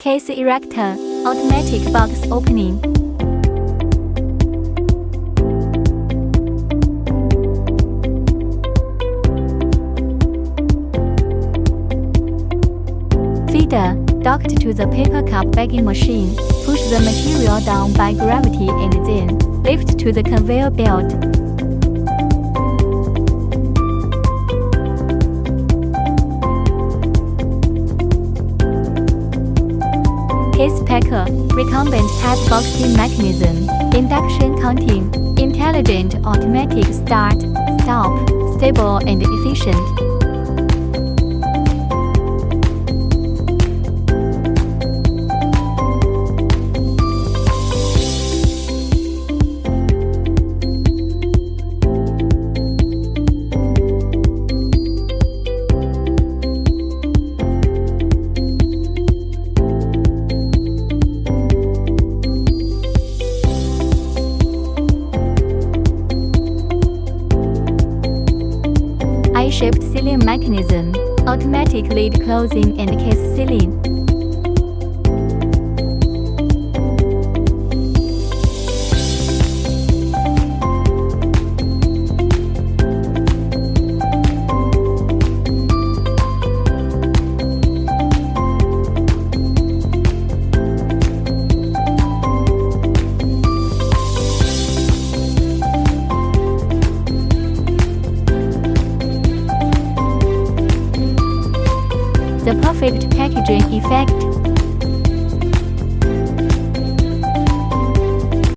Case erector, automatic box opening. Feeder, docked to the paper cup bagging machine. Push the material down by gravity and then lift to the conveyor belt. Case packer, recumbent type boxing mechanism. Induction counting, intelligent automatic start, stop, stable and efficient. I-shaped sealing mechanism, automatic lid closing and case sealing. The perfect packaging effect.